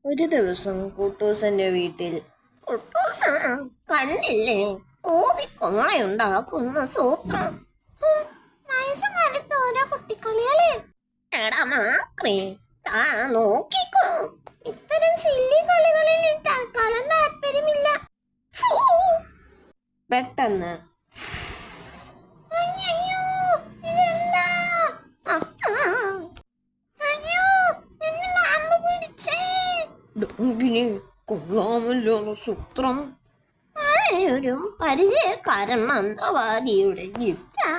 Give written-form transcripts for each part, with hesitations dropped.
ഒരു ദിവസം കുട്ടൂസന്റെ വീട്ടിൽ കുട്ടൂസ കണ്ടില്ലേ ഓതിക്കൊള്ളയുണ്ടാക്കുന്ന സൂത്രം. വയസ്സുകാലത്ത് ഓരോ കുട്ടിക്കളികളെ എടാ മാക്രി താ നോക്കിക്കോ. ഇത്തരം സില്ലി കളികളിൽ തൽക്കാലം താല്പര്യമില്ല. ഫൂ. പെട്ടെന്ന് അയ്യോ ഇതെന്താ? അയ്യോ എന്നെ മാമ്പ് പിടിച്ചേ. ഡോങ്കിനെ കൊള്ളാമല്ലോ സൂത്രം. ഒരു പരിചയക്കാരൻ മന്ത്രവാദിയുടെ ഗിഫ്റ്റാ.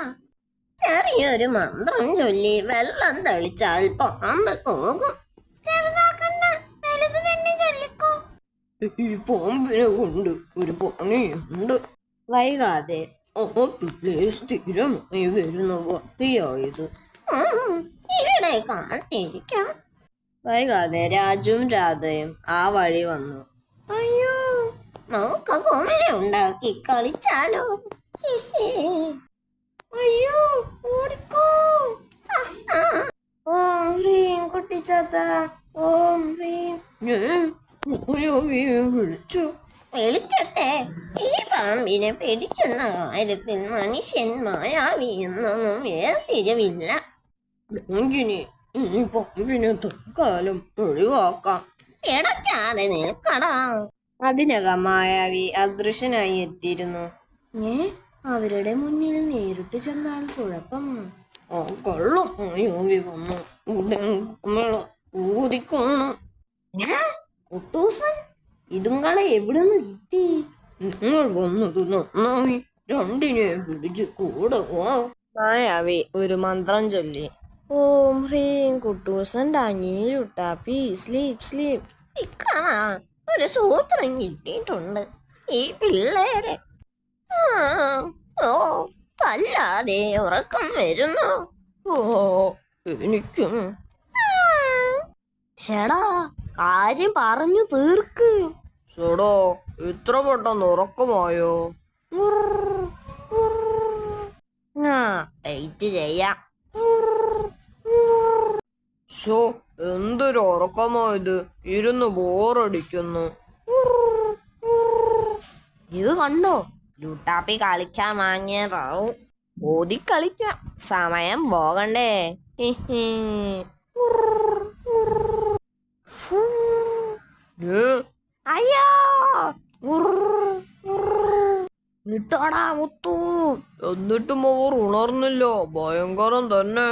ചെറിയൊരു മന്ത്രം ചൊല്ലി വെള്ളം തളിച്ചാൽ പാമ്പ് പോകും. ചെറുതാക്കണ്ട, വലുത് തന്നെ ചൊല്ലിക്കോ. ഈ പാമ്പിനെ കൊണ്ട് ഒരു പണിയുണ്ട്. വൈകാതെ സ്ഥിരമായി വരുന്ന വട്ടിയായത്. ഇവിടെ കാത്തിരിക്കാം. വൈകാതെ രാജുവും രാധയും ആ വഴി വന്നു. അയ്യോ നമുക്ക് കുമിള ഉണ്ടാക്കി കളിച്ചാലോ? അയ്യോ ഓടിക്കോ. ഓം ഹ്രീം കുട്ടിച്ചാത്ത, ഓം ഹ്രീം. വിളിച്ചു. വിളിച്ചട്ടെ. ഈ പാമ്പിനെ പിടിക്കുന്ന കാര്യത്തിൽ മനുഷ്യൻ മായാവി എന്നൊന്നും വേർതിരിവില്ല. ഈ പാമ്പിനെ തൽക്കാലം ഒഴിവാക്കാം. ഇടയ്ക്കാതെ നിൽക്കടാ. അതിനകം മായാവി അദൃശ്യനായി എത്തിയിരുന്നു. അവരുടെ മുന്നിൽ നേരിട്ട് ചെന്നാൽ കുഴപ്പം. ആ കള്ളം മായാവി വന്നു ഊതിക്കൊള്ളു. കുട്ടൂസൻ ഇതുങ്ങളെ എവിടുന്ന് കിട്ടി? നിങ്ങൾ വന്നത് നന്നായി. രണ്ടിനെ പിടിച്ച് കൂടെ മായാവി ഒരു മന്ത്രം ചൊല്ലി. ഓം ഹ്രീം കുട്ടൂസൻ ഡാങ്ങിയിലുട്ടാപ്പി സ്ലീപ് സ്ലീപ്. ഒരു സൂത്രം കിട്ടിയിട്ടുണ്ട്. ഈ പിള്ളേരെ അല്ലാതെ ഉറക്കം വരുന്നു. എനിക്കും. ചേടാ കാര്യം പറഞ്ഞു തീർക്ക്. ചേടാ ഇത്ര പെട്ടെന്ന് ഉറക്കമായോ? വെയിറ്റ് ചെയ്യാം. എന്തൊരു ഉറക്കമായത്, ഇരുന്ന് ബോറടിക്കുന്നു. ഇത് കണ്ടോ, ലുട്ടാപ്പി കളിക്കാൻ വാങ്ങിയതാവും. ഓതി കളിക്കാം, സമയം പോകണ്ടേ. അയ്യോ വിട്ടോടാ മുത്തു. എന്നിട്ടും അവർ ഉണർന്നില്ല. ഭയങ്കരം തന്നെ.